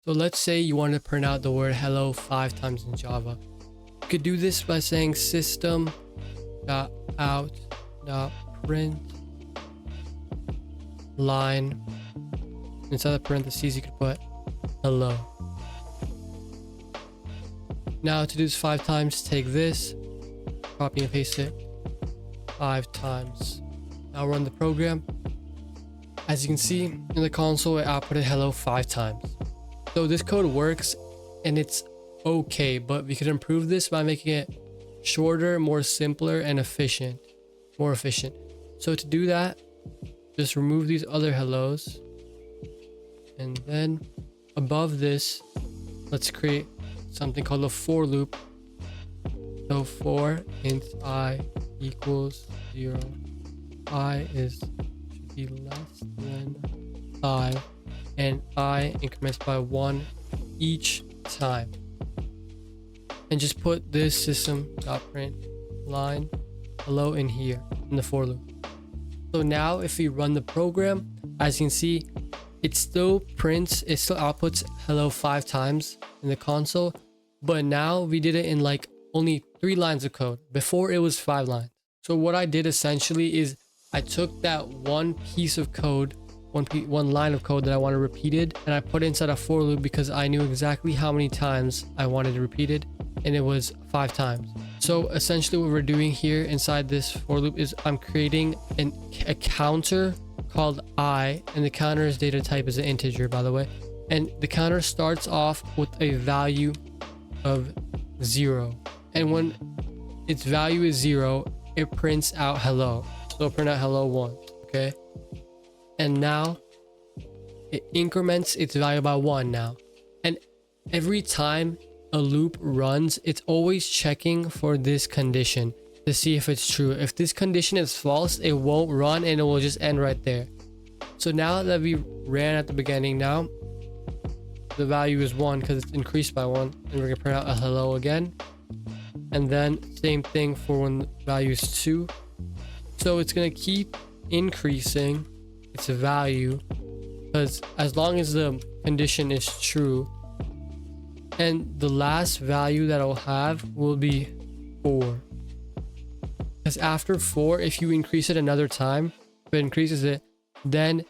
So let's say you want to print out the word hello 5 times in Java. You could do this by saying system.out.print line. Inside the parentheses, you could put hello. Now to do this 5 times, take this, copy and paste it 5 times. Now run the program. As you can see in the console, it outputted hello 5 times. So this code works and it's okay, but we could improve this by making it shorter, more simpler, and more efficient. So to do that, just remove these other hellos, and then above this, let's create something called a for loop. So for int I equals 0, I should be less than 5, and I increments by 1 each time. And just put this system.print line hello in here in the for loop. So now if we run the program, as you can see, it still outputs hello 5 times in the console, but now we did it in like only 3 lines of code. Before it was 5 lines. So what I did essentially is I took that one piece of code, one line of code that I wanted repeated, and I put it inside a for loop because I knew exactly how many times I wanted it repeated, and it was 5 times. So essentially what we're doing here inside this for loop is I'm creating a counter called I, and the counter's data type is an integer, by the way, and the counter starts off with a value of 0, and when its value is 0, it prints out hello. So print out hello 1, okay? And now it increments its value by 1 now. And every time a loop runs, it's always checking for this condition to see if it's true. If this condition is false, it won't run and it will just end right there. So now that we ran at the beginning, now the value is 1 because it's increased by 1, and we're gonna print out a hello again. And then same thing for when the value is 2. So it's gonna keep increasing its value because as long as the condition is true, and the last value that I'll have will be 4, because after 4, if you increase it another time, if it increases it, then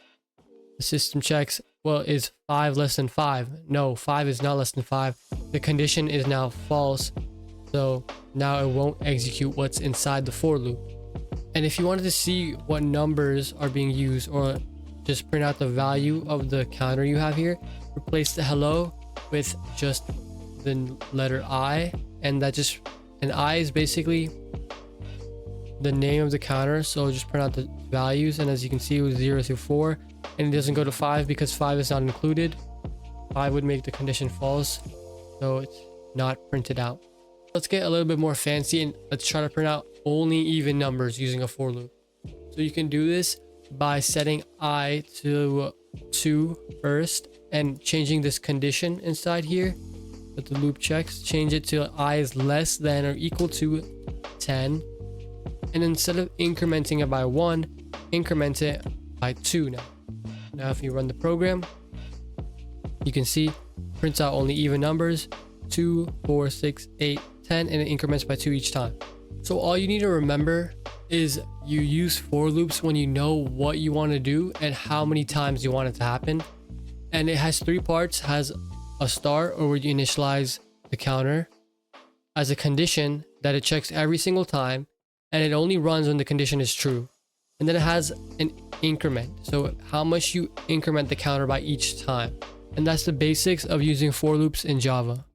the system checks, well, is 5 less than 5? No, 5 is not less than 5. The condition is now false, so now it won't execute what's inside the for loop. And if you wanted to see what numbers are being used, or just print out the value of the counter you have here, replace the hello with just the letter I, and I is basically the name of the counter. So just print out the values, and as you can see, it was 0 through 4, and it doesn't go to 5 because 5 is not included. 5 would make the condition false, so it's not printed out. Let's get a little bit more fancy and let's try to print out only even numbers using a for loop. So you can do this by setting I to 2 first and changing this condition inside here that the loop checks. Change it to I is less than or equal to 10, and instead of incrementing it by 1, increment it by 2 now. Now if you run the program, you can see prints out only even numbers, 2, 4, 6, 8, 10, and it increments by 2 each time. So all you need to remember is you use for loops when you know what you want to do and how many times you want it to happen. And it has 3 parts. Has a start, or where you initialize the counter, as a condition that it checks every single time, and it only runs when the condition is true. And then it has an increment, so how much you increment the counter by each time. And that's the basics of using for loops in Java.